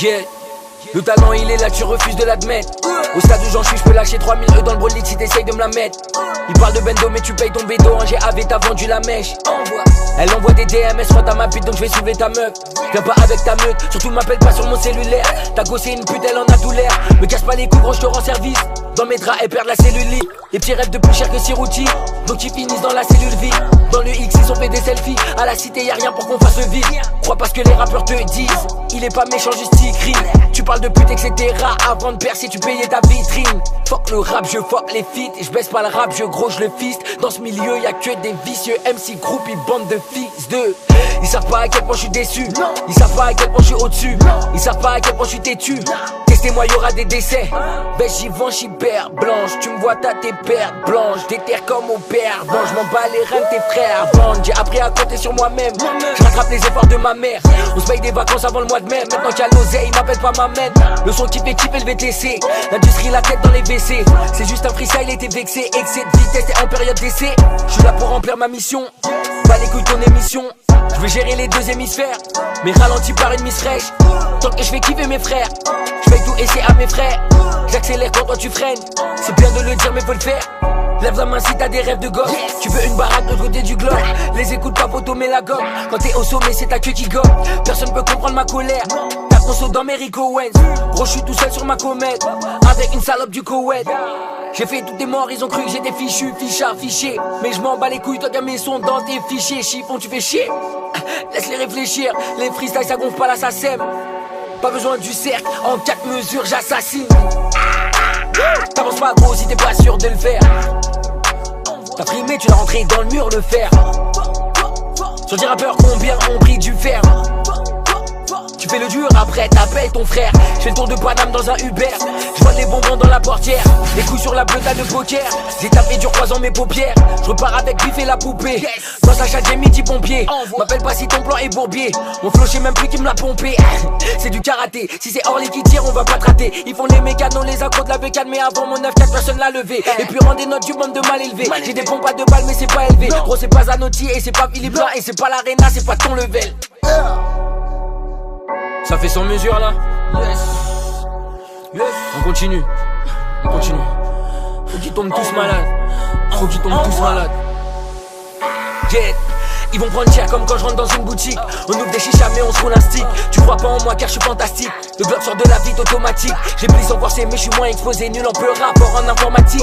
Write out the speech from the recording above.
Yeah. Le talent il est là, tu refuses de l'admettre. Au stade où j'en suis, je peux lâcher 3000 E dans le brolic si t'essayes de me la mettre. Il parle de bendo mais tu payes ton bédo. En GAV t'as vendu la mèche. Elle envoie des DMS, rends ta ma pute donc je vais soulever ta meuf. Viens pas avec ta meute, surtout m'appelle pas sur mon cellulaire. Ta gosse c'est une pute, elle en a tout l'air. Me casse pas les coups gros, je te rends service. Dans mes draps, elle perd la cellulite. Les petits rêves de plus cher que Sirouti, donc ils finissent dans la cellule vide. Dans le X ils ont fait des selfies. À la cité y'a rien pour qu'on fasse vide. Crois pas ce que les rappeurs te disent. Il est pas méchant, juste il crie. Tu parles de pute etc. Avant de percer tu payais ta vitrine. Fuck le rap, je fuck les feats. Et je baisse pas le rap, je gros, je le fiste. Dans ce milieu y'a que des vicieux. MC groupe, ils bande de fils de. Ils savent pas à quel point je suis déçu. Ils savent pas à quel point je suis au-dessus. Ils savent pas à quel point je suis têtu. Testez-moi, y'aura des décès. Ben j'y vends, j'y perds blanche. Tu me vois t'as tes pertes blanches. Déterre comme au père. Bon, je m'en bats les reins de tes frères. Vendent, j'ai appris à compter sur moi-même. Je rattrape les efforts de ma mère. On se paye des vacances avant le mois de mai. Maintenant qu'il y a l'oseille, il m'appelle pas ma mère. Le son qui fait kiffer le VTC. L'industrie la tête dans les WC. C'est juste un freestyle, il était vexé. Excès de vitesse et en période d'essai. Je suis là pour remplir ma mission. Pas les couilles ton émission. Je veux gérer les deux hémisphères. Mais ralenti par une miss fraîche. Tant que je fais kiffer mes frères. Je fais tout et c'est à mes frères. J'accélère quand toi tu freines. C'est bien de le dire mais faut le faire. Lève la main si t'as des rêves de gosse. Tu veux une baraque de l'autre côté du globe. Les écoutes pas photo mais la gomme. Quand t'es au sommet c'est ta queue qui gomme. Personne peut comprendre ma colère. Tape mon saut dans mes Rico Owens. Gros je suis tout seul sur ma comète. Avec une salope du Koweït. J'ai fait tous tes morts, ils ont cru que j'étais fichu, fichard, fiché. Mais je m'en bats les couilles, toi t'as mes sons dans tes fichiers. Chiffon tu fais chier. Laisse-les réfléchir. Les freestyles ça gonfle pas là ça sème. Pas besoin du cercle, en 4 mesures j'assassine. T'avances pas gros si t'es pas sûr de le faire. T'as primé, tu l'as rentré dans le mur le fer. Sur des rappeurs combien ont pris du fer. Tu fais le dur après t'appelles ton frère. Je fais le tour de Paname dans un Uber. Je vois les bonbons dans la portière. Les couilles sur la bleuta de poker. J'ai tapé dur croisant mes paupières. Je repars avec Biff et la poupée. Dans sa chatte j'ai midi pompier. M'appelle pas si ton plan est bourbier. Mon flow j'ai même plus qui me l'a pompé. C'est du karaté. Si c'est Orly qui tire on va pas te rater. Ils font les mécanos, les accros de la bécane. Mais avant mon 9-4 personne l'a levé. Et puis rend des notes du bande de mal élevé. J'ai des pompes à 2 balles mais c'est pas élevé. Gros c'est pas Zanotti et c'est pas Philippe Blanc. Et c'est pas l'Arena, c'est pas ton level. Ça fait sans mesure là. Yes. On continue. On continue. Faut qu'ils tombent tous malades. Faut qu'ils tombent tous malades. Yeah. Ils vont prendre cher comme quand je rentre dans une boutique. On ouvre des chichas mais on se roule un stick. Tu crois pas en moi car je suis fantastique. Le bloc sort de la vite automatique. J'ai pris sans forcer mais je suis moins exposé. Nul en peu rapport en informatique.